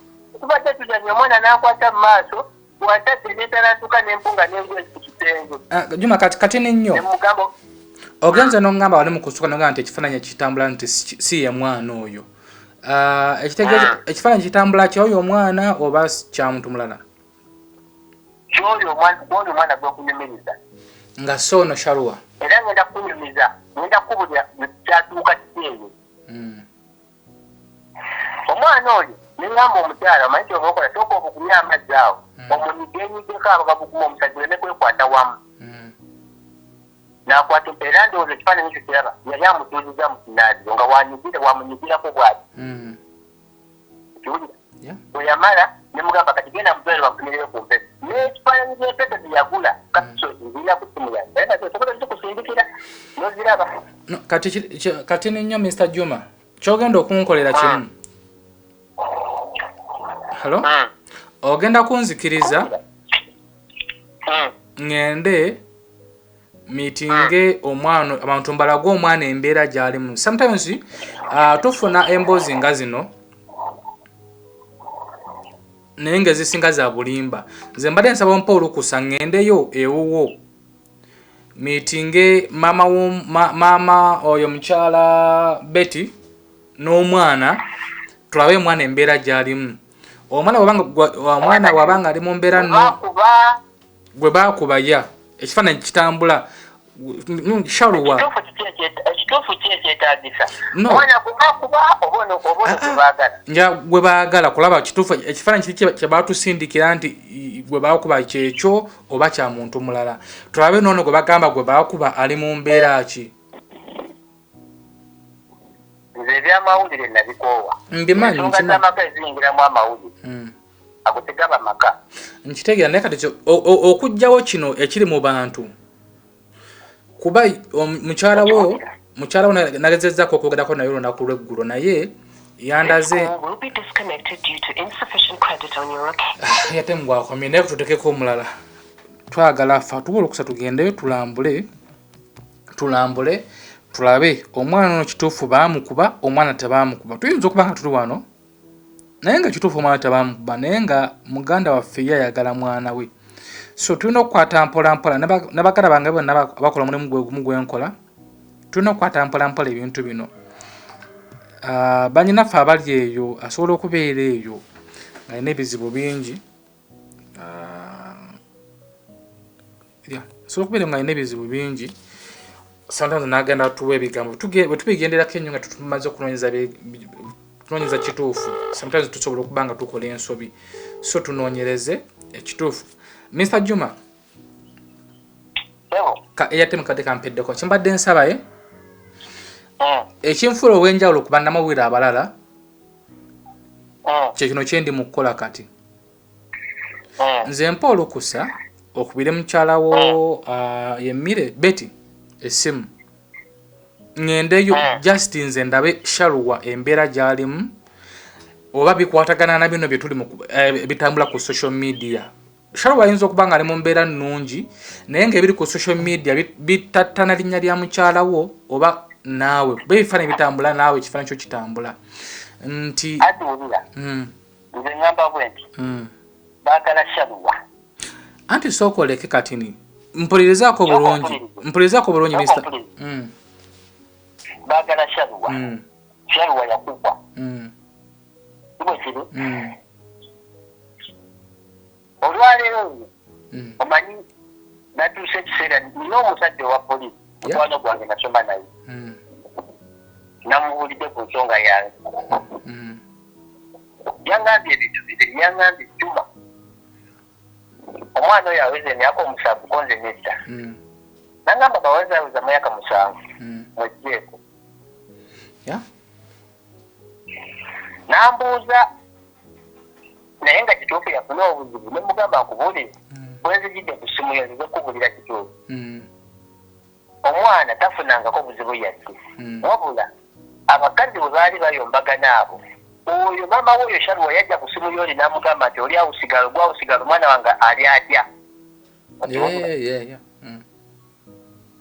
tubadde tuzanya omwana n'akwata mu maaso watadde netalatuka nempunga nengoye ku kisenge Juma kati nnyo nemugambo ogenze n'ongamba wali mu kusuka n'ogamba nti ekifaananyi kitambula nti si ye mwana oyo ekifaananyi kitambula ky'oyo omwana oba kya muntu mulala ky'oyo omwana gw'okunyumiriza nga soono shaluwa era ngenda kunyumiza ngenda kubulira kyatuuka kiteeyo omwana oyo nengamba omukyala omanyi kyoba okola sooka obukumya amazzi awo omunyigenyigeko abagabuguma omusajja oleme kwekwata wamu nakwata era ndowooza ekifaananyi ekyo kiraba yali amutuuziza mu kinaaziro nga wamunyigirako bwati kiwulira bwe yamala nemugamba kati genda mudwaliro bamutumirire ku mpeta n'ekifaananyi by'empeta zeyagula kati nzirira ku simu yange naye nate osobola kusindikira n'oziraba. Kati nnyo Mr. Juma kyogenda okunkolera kimu. Hello? Ogenda kunzikiriza ngende meetinge omwana abantu mbalaga omwana embeera gy'alimu. Sometimes tufuna emboozi nga zino naye nga zisinga za bulimba. Nze mbadde nsaba mpa olukusa ngendeyo ewuwo meetinge mama oyo Omukyala Betty n'omwana tulabe omwana embeera gy'alimu. Omwana wabanga ali mu mbeera nno gwe baakuba ya ekifaananyi kitambula shaluwa ekituufu kyekyetaagisa omwana kubakuba obono gwebaagala nja gwe baagala kulaba kituufu ekifaananyi kiri kye baatusindikira nti gwe baakuba kyekyo oba kya muntu mulala. Tulabe noono gwe bagamba gwe baakuba ali mu mbeera ki. nze ebyamawulire nabikoowa mbimanyi ensonga z'amaka eziyingiramu amawulire agotegaba maka nkitegeera naye kati okugjawo kino ekiri mu bantu kuba mukyala wo nagezezzaako okwogerako naye olunaku lw'eggulo naye yandaze yate mugwakomye naye tutekeko omulala twagala fa tuba olukusa tugendeyo tulambule tulabe omwana ono kituufu baamukuba omwana tebaamukuba. Tuyinza okuba nga tuli wano naye nga kituufu omwana tebaamukuba naye nga muganda waffe ye ayagala mwana we. So tulina okukwata mpolampola nabagala bange bonna abakola omulimu gwe gumu gwenkola tulina okukwata mpolampola ebintu bino. Bannyinaffe abali eyo asobola okubeera eyo ng'alina ebizibu bingi asobola okubeera ng'alina ebizibu bingi sometimes n'agenda tuwa ebigambo bwe tubigenderako ennyo nga tumaze okunoonyeza kituufu sometimes tusobola okuba nga tukola ensobi so tunoonyereze ekituufu. Mr. Juma eyate mukadde kampeddeko kimbadde nsaba ekinfuula obw'enjawulo ku bannamawulire abalala kyekino kyendi mu kukola kati. Nze mpa olukusa okubire mukyala wo yemmire Betty essimu ngendeyo just nze ndabe shaluwa embeera gy'alimu oba bikwatagana na bino bye tuli bitambula ku social media. Shaluwa ayinza okuba nga ali mu mbeera nnungi naye ng'ebiri ku social media bitattana linnya lya mukyala wo oba naawe kuba ebifaananyi bitambula naawe ekifaananyi kyo kitambula nti aduulira nze ngamba bwe nti baagala shaluwa anti sooka oleke katini mpulirizaako bulungi Mr. baagala shaluwa shaluwa yakubwa bwe kiri olwaleero oyo omanyi natuuse ekiseera nina omusajja owa poliisi mukwano gwange nasoma naye namubuulidde ku nsonga yange yaŋŋambye ebintu bibiri yaŋŋambye Juma omwana oyo aweza emyaka 7 konze nedda naŋŋamba baweza aweza myaka 7 mwejjeeko n'ambuuza naye nga kituufu yafuna obuzibu nemugamba nkubuulire bwenzijidde ku ssimu yo nzize kubulira kituufu omwana tafunangako buzibu yadde wabula abakazi bwe baali bayombagana abo oyo maama we oyo shaluwa yajja ku ssimu yoli n'amugamba nti oli awusigala gwawusigala omwana wange ali atya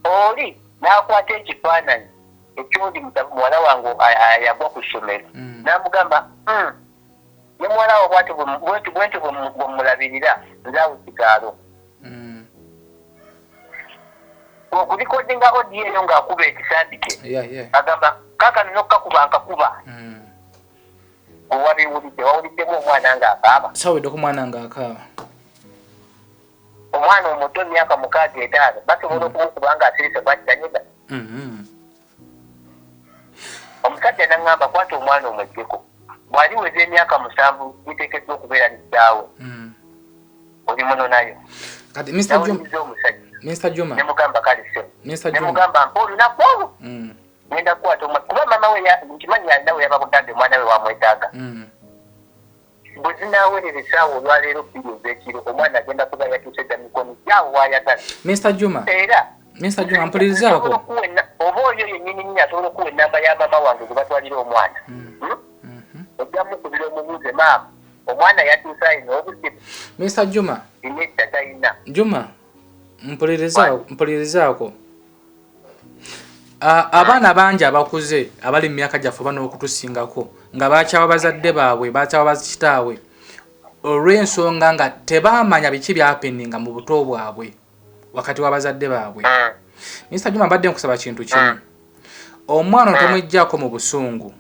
oli n'akwata ekifaananyi ekyoli muwala wange yagwa ku ssomero n'amugamba ne muwala wo bwenti bwemulabirira nze awusigaalo okulikodinga odi eyo ng'akuba ekisandike agamba kakano nokkakuba nkakuba owabiwulidde wawuliddemu omwana ng'akaaba saweddeko omwana ng'akaaba omwana omuto emyaka 65 basobola okumukuba ng'asirise bwakitanyega omusajja n'aŋŋamba kwata omwana omwejjeko bw'ali weza emyaka 7 giteekeddwa okubeera nikitaawe oli muno nayo kati omusajja Juma nemugamba kalise nemugamba mpa olunaku olwo ngenda kukwata kuba maama we nkimanyi alinawe yaba kutadde omwana we wamwetaaga bwe zinaawerera essaawa olwaleero bbiri ez'ekiro omwana agenda kuba yatuuse dda mikono gyawo waayagala. Mr. Juma. Era Mr. Juma mpulirizaako. Oba oyo yennyini nnyini asobola okuwa ennamba ya maama wange gwe batwalira omwana. Ojjamu kubira omubuuze maama omwana yatuuse ayina obuzibu. Mr. Juma. Inedda talina. Juma mpulirizaako. Abaana bangi abakuze abali mu myaka gyaffe bano okutusingako nga bakyawa bazadde baabwe bakyawa bakitaabwe olw'ensonga nga tebaamanya biki byapeninga mu buto bwabwe wakati w'abazadde baabwe. Mr. Juma mbadde nkusaba kintu kimu. Omwana otomwejjako mu busungu.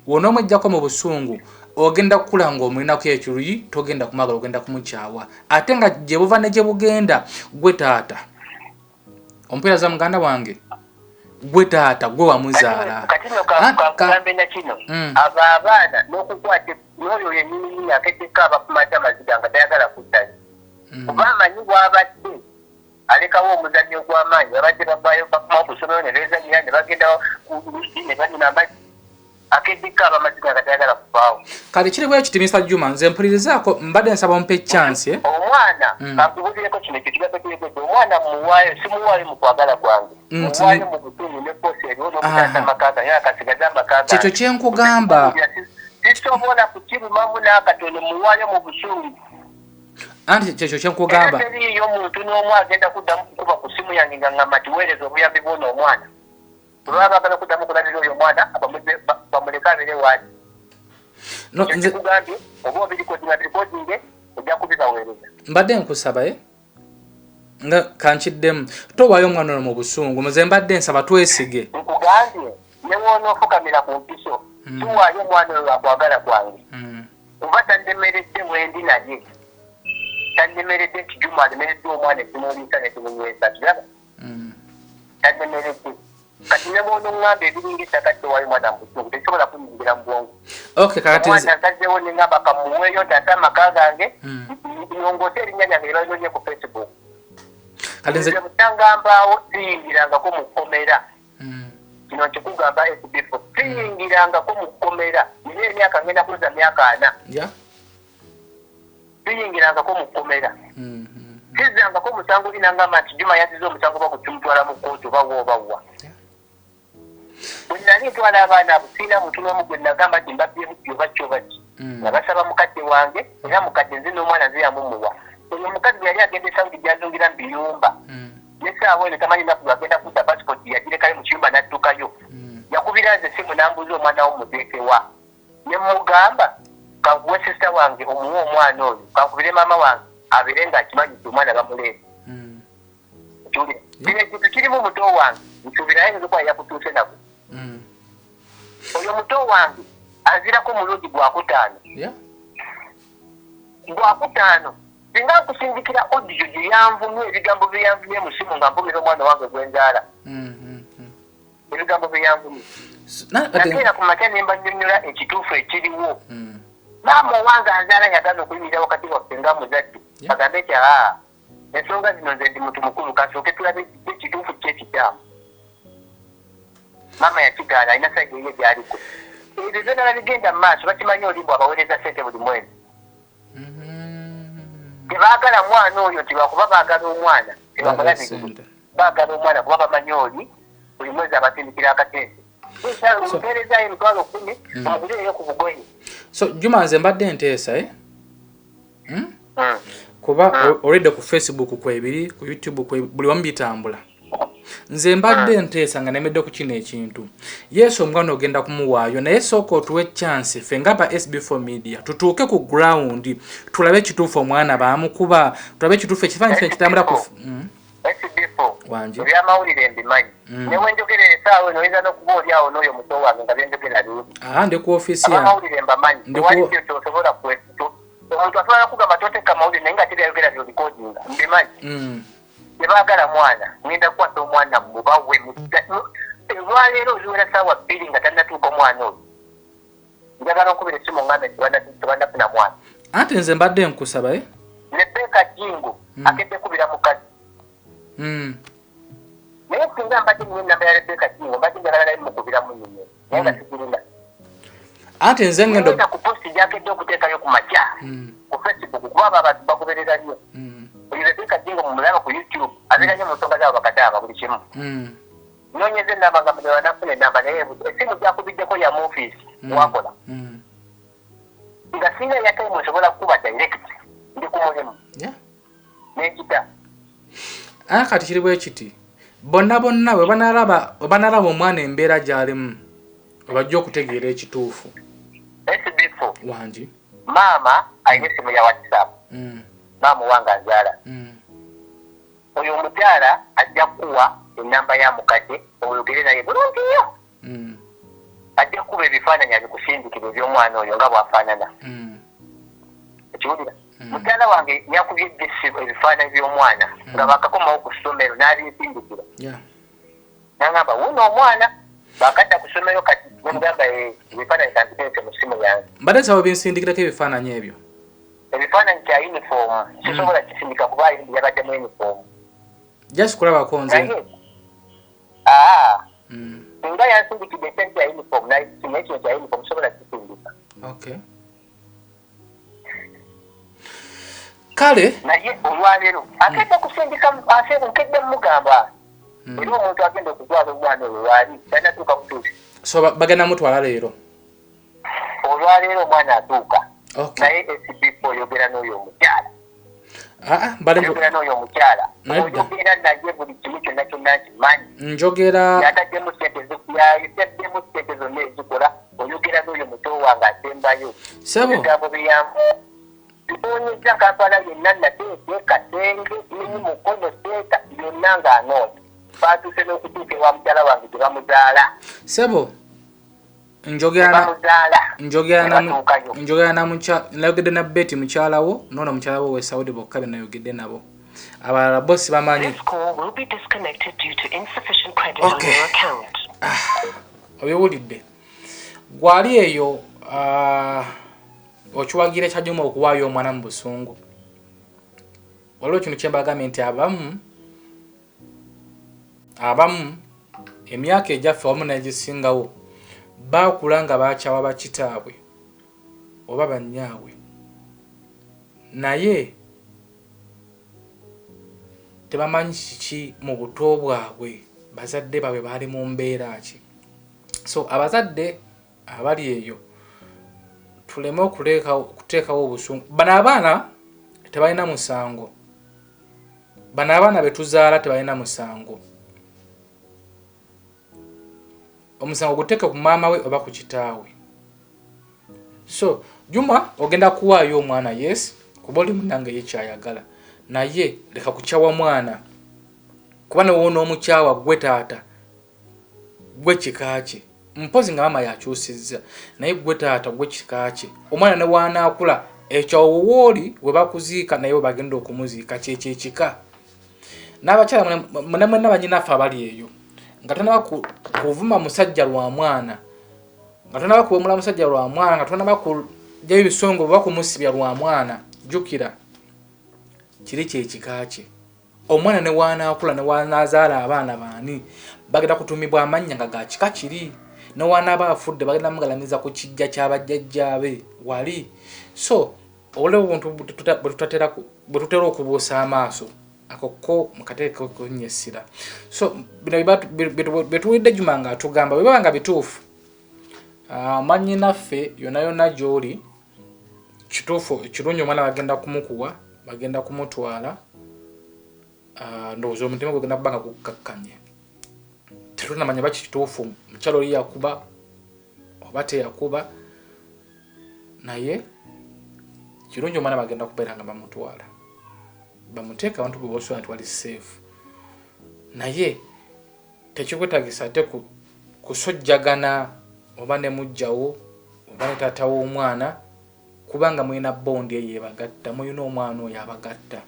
W'onoomwejjako mu busungu ogenda kukula ng'omulinako ekiruyi togenda kumagala ogenda kumukyawa. Ate nga gye buva ne gye bugenda gwe taata. Ompeera za muganda wange. Gwe taata gwe wamuzaala. Katino kakugambe na kino. Abo abaana n'okukwata n'oyo yennyini akeddeko abakumata amaziga nga tayagala kuddayo. Kuba amanyi bw'abadde alekawo omuzannyo gw'amaanyi babadde bavaayo bakuma okusomero ne beezanyira ne bagenda ku lusi ne banyina amazzi akeddeko abamaziga nga tayagala kuvaawo. Kale kiri bwe kiti Mr. Juma nze mpulirizaako mbadde nsaba ompe chance. Omwana kankubulireko kino ekyo kibazo kiregedde omwana muwaayo simuwaayo mu kwagala kwange. Muwaayo mu butundu ne posi eriwo n'okutaasa amakaaga naye akasigaza amakaaga. Kyekyo kye nkugamba. Sisobola kukirumamu n'akatono muwaayo mu busungu. Anti kyekyo kye nkugamba. Era teriiyo omuntu n'omu agenda kuddamu kukuba ku ssimu yange nga ngamba tiweereza obuyambi bw'ono omwana. Olwaba baagala kuddamu kulabira oyo omwana bamuleke abeere waali. Nze kugambye oba obirikodinge ojja kubibaweereza. Mbadde nkusaba nga kankiddemu towaayo omwana ono mu busungu muze mbadde nsaba twesige. Nkugambye ne woonoofukamira ku mpiso tuwaayo omwana oyo lwakwagala kwange. Oba tandemeredde mwendi naye tandemeredde nti Juma alemeredde omwana ekimuliisa nekimunywesa kiraba tandemeredde kati ne bw'onoŋŋamba ebiringa ettaka tewaayo mwana mu busungu tekisobola kuyingira mu bwongo. Omwana ntazzewo neŋŋamba kamuweeyo nti ate amaka gange nongoose erinnya lyange lye balinoonye ku Facebook. Nze mutangambaawo siyingirangako mu kkomera. Kino nkikugamba SB4 siyingirangako mu kkomera nina emyaka ngenda kuza myaka 4. Siyingirangako mu kkomera. Sizzangako musango linangamba nti Juma yazize omusango bakutumutwala mu kkooti oba wobawa. Bwe nali ntwala abaana abo sirina muntu n'omu gwe nagamba nti mbabbyemu kyobakyoba ki. Nga basaba mukadde wange era mukadde nze n'omwana nze yamumuwa. Oyo omukazi yali agenda esawudi gyazungira mu biyumba. Nesaawa eno tamanyi naku agenda kudda pasipoti yagirekayo mu kiyumba n'addukayo. Yakubira nze essimu n'ambuuza omwana wo muteekewa. Ne mugamba kankuwe sisita wange omuwe omwana oyo kankubire maama wange abeere ng'akimanyi nti omwana bamuleeta. Kino ekintu kirimu muto wange nsuubirayo nzikuba yakutuuse nako. Oyo muto wange azirako mulundi gwakutaano. Gwakutaano singa nkusindikira odiyo gye yanvumye ebigambo bye yanvumye mu simu nga mpumira omwana wange gwe nzaala. Ebigambo bye yanvumye. Nakeera ku makya ne mbannyonnyola ekituufu ekiriwo. Maama owange anzaala yagaana okuyimirira wakati waffe nga muzadde agambe nti ensonga zino nze ndi muntu mukulu kasooke tulabe ekituufu ky'ekikyamu. Maama yakigaana alina sayidi eye gyaliko. Ebyo byonna bigenda mu maaso bakimanyi olimbu abaweereza ssente buli mwezi. Tebaagala mwana oyo nti lwakuba baagala omwana tebamulabirire. Baagala omwana kuba bamanyi oli buli mwezi abatindikira akatente. Mpeerezayo emitwalo 10 omugulireyo ku bugoye. So Juma nze mbadde nteesa kuba olidde ku Facebook kwebiri ku YouTube buli wamu bitambula. Nze mbadde nteesa nga nemedde ku kino ekintu. Yesu omwana ogenda kumuwaayo naye sooka otuwe chance ffe nga ba SB4 Media tutuuke ku ground tulabe ekituufu omwana baamukuba tulabe ekituufu ekifaananyi kino kitambula ku SB4 wanje ebyamawulire mbimanyi newe njogerera essaawa eno oyinza n'okuba oli awo n'oyo muto wange nga byenjogera luubi ndi ku ofiisi yange amawulire mbamanyi tewali kyotosobola omuntu asobola kugamba toteeka amawulire naye nga tebyayogera byolikodinga mbimanyi tebaagala mwana ngenda kukwata omwana mubawe olwaleero oliwera ssaawa 2 nga tannatuuka omwana oyo njagala okubira essimu ngambe tebannafuna mwana anti nze mbadde nkusaba Rebeka Jingo akedde kubira mukazi naye singa mbadde nina ennamba ya Rebeka Jingo mbadde njagala naye mukubira mu nnyonyo naye nga sigirina anti nze ngendo ku posti gyakedde okuteekayo ku makya ku Facebook kuba abantu bagoberera nnyo buli Rebecca Jingo mumulaba ku YouTube abeera nnyo mu nsonga zaabo bakadaama buli kimu noonyeza enamba nga mwe banafuna enamba naye esimu gyakubiddeko ya mu ofiisi wakola nga singa yataimu nsobola kukuba direct ndi ku mulimu n'ekita kati kiri bwe kiti bonna bwe banalaba omwana embeera gy'alimu obajja okutegeera ekituufu SB4 wangi maama alina esimu ya WhatsApp maama wange azaala oyo omukyala ajja kuwa enamba ya mukadde oyogere naye bulungi nnyo ajja kuba ebifaananyi abikusindikira eby'omwana oyo nga bw'afaanana ekiwulira mukyala wange yakubye ebifaananyi by'omwana nga bakakomawo ku ssomero n'abinsindikira nangamba wuno omwana bakadda ku ssomero kati nemugamba ebifaananyi kampitense mu ssimu yange mbadde nsaba binsindikirako ebifaananyi ebyo ebifaananyi kya yunifoomu sisobola kisindika kuba yabaddemu yunifoomu just kulabako nze singa yansindikidde esente ya yunifoomu nakino kya yunifoomu sobola kisindika okay kale naye olwaleero agenda kusindika nkedde mugamba era omuntu agenda okutwala omwana oyo waali tanatuuka mutuusi so bagenda mutwala leero olwaleero omwana atuuka naye SB4 oyogera n'oyo omukyala oyogera n'oyo omukyala oyogera naye buli kimu kyonna kyonna nkimanyi njogera yataddemu sente zonna ezikola oyogera n'oyo muto wange asembayo ebigambo byeyamu biboonyeza kampala yenna nateeke kasenge nini mukono seeta yonna ng'anoonya baatuuse n'okutuuka ewa mukyala wange gye bamuzaala sebo njogera nayogedde na Betty mukyalawo nono mukyalawo we Saudi bokka be nayogedde nabo abalala bosi bamanyi obyewulidde gwali eyo okiwagira ekyajuma okuwaayo omwana mu busungu waliwo kino kyembagambye nti abamu emyaka ejaffe wamu n'egisingawo baakula nga bakyawa bakitaabwe oba bannyaabwe naye tebamanyi kiki mu buto bwabwe bazadde baabwe baali mu mbeera ki so abazadde abali eyo tuleme okuteekawo obusungu bano abaana tebalina musango bano abaana betuzaala tebalina musango omusango guteeke ku maama we oba ku kitaawe so Juma ogenda kuwaayo omwana yes kuba oli munange yekyayagala naye leka kukyawa mwana kuba newoona omukyawa gwe taata gwe kikaakye mpozi nga maama yakyusizza naye gwe taata gwe kikaakye omwana ne waanaakula ekyowooli we bakuziika naye we bagenda okumuziika kyekyo ekika n'abakyala mwenna banyinaffe abali eyo nga tonaba kuvuma musajja lwa mwana nga tonaba kuwemula musajja lwa mwana nga tonaba kujjayo ebisongo oba kumusibya lwa mwana jjukira kiri kyekikaakye omwana ne waanaakula ne waanaazaala abaana baani bagenda kutumibwa amannya nga ga kika kiri ne waanaaba afudde bagenda mugalamiza ku kijja ky'abajjajjaabe wali so olewo buntu bwe tutera okubuusa amaaso akoko mukateeka okunyesira so bino betuwulidde Juma nga atugamba bwe baba nga bituufu amanyi naffe yonna yonna gy'oli kituufu ekirungi omwana bagenda kumukuwa bagenda kumutwala ndowooza omutima gwegenda kuba nga gukkakkanye tetunamanya baki kituufu mukyalo oli yakuba oba teyakuba naye kirungi omwana bagenda kubeera nga bamutwala bamuteeka abantu bwe bosobola nti wali safe naye tekikwetagisa ate kusojjagana oba ne mujjawo oba ne taata w'omwana kubanga mulina bondi eyo ebagatta mulina omwana oyo abagatta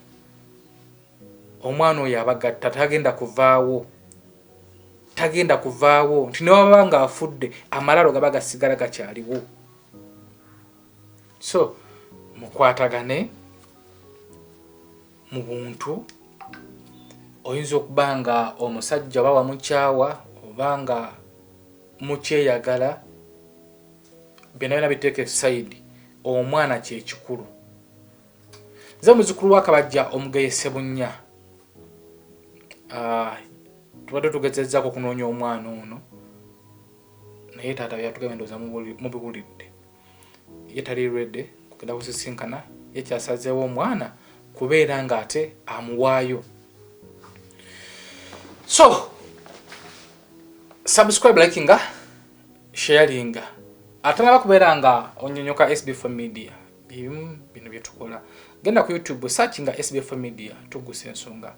tagenda kuvaawo nti newaba nga afudde amalalo gaba gasigala gakyaliwo so mukwatagane mu buntu oyinza okuba nga omusajja oba wamukyawa oba nga mukyeyagala byonna byonna biteeka eside omwana kye kikulu. Nze muzukulu wa Kabajja Omugaye Ssebunya. Tubadde tugezezzaako kunoonya omwana ono naye taata byatugamba ndowooza mubiwulidde. Ye tali ready kugenda kusisinkana, ye kyasazeewo omwana kubeera ng'ate amuwaayo. So subscribe, likinga, sharinga. Atanaba kubeera nga onyonyoka SB4 Media. Bino bye tukola. Genda ku YouTube searchinga SB4 Media Tuggussa Enssonga.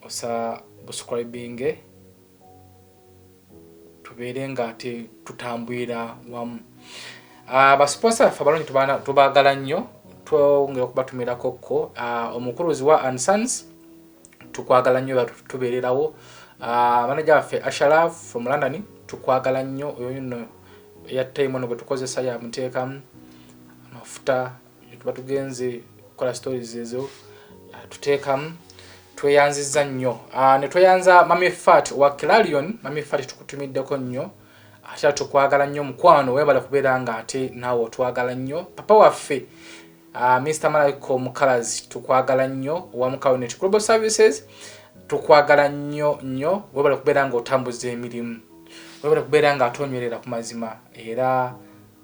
Osa subscribing tubeere ng'ate tutambwira wamu. Basponsor fabalonyi tubagala nnyo, twongera okubatumirako ko omukuluzi wa Ansans tukwagala nnyo tubeererawo. Manager waffe Asharaf from London tukwagala nnyo, oyo nno ya time ono bwe tukozesa ya muteekamu amafuta tuba tugenze kola stories ezo tuteekamu, tweyanzizza nnyo. Ne tweyanza Mami Fat wa Clarion. Mami Fat tukutumiddeko nnyo, ate tukwagala nnyo mukwano, webale kubeera ng'ate naawe otwagala nnyo. Papa waffe Mr. Malaiko Mukalazi tukwagala nnyo, wa Mukawenet Global Services tukwagala nnyo, webale kubeera ng'otambuza emirimu, webale kubeera ng'atonywerera ku mazima, era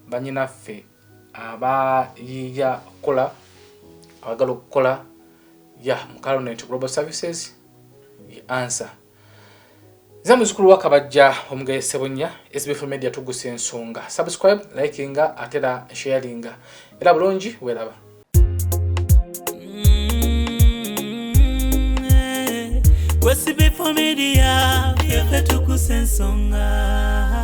bannyinaffe abayiya okukola, abagala okukola Mukawenet Global Services ye answer. Nze muzukulu wa Kabajja Omugaye Ssebunya, SB4 Media Tuggussa Enssonga. Subscribe, likinga, atera sharinga. Era bulungi welaba. SB4 Media, Tuggussa Enssonga.